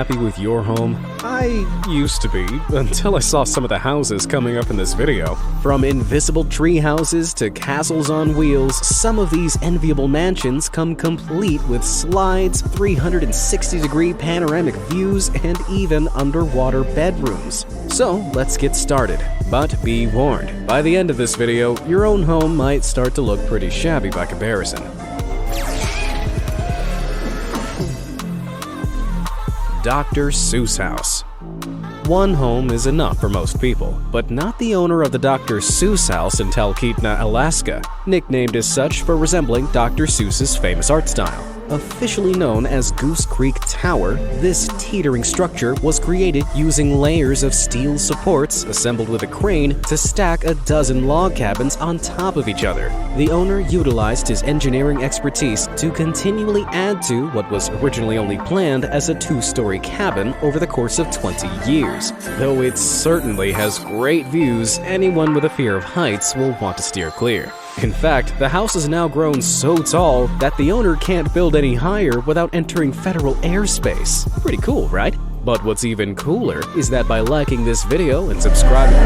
happy with your home? I used to be, until I saw some of the houses coming up in this video. From invisible tree houses to castles on wheels, some of these enviable mansions come complete with slides, 360-degree panoramic views, and even underwater bedrooms. So let's get started. But be warned, by the end of this video, your own home might start to look pretty shabby by comparison. Dr. Seuss House. One home is enough for most people, but not the owner of the Dr. Seuss House in Talkeetna, Alaska, nicknamed as such for resembling Dr. Seuss's famous art style. Officially known as Goose Creek Tower, this teetering structure was created using layers of steel supports assembled with a crane to stack a dozen log cabins on top of each other. The owner utilized his engineering expertise to continually add to what was originally only planned as a two-story cabin over the course of 20 years. Though it certainly has great views, anyone with a fear of heights will want to steer clear. In fact, the house has now grown so tall that the owner can't build any higher without entering federal airspace. Pretty cool, right? But what's even cooler is that by liking this video and subscribing...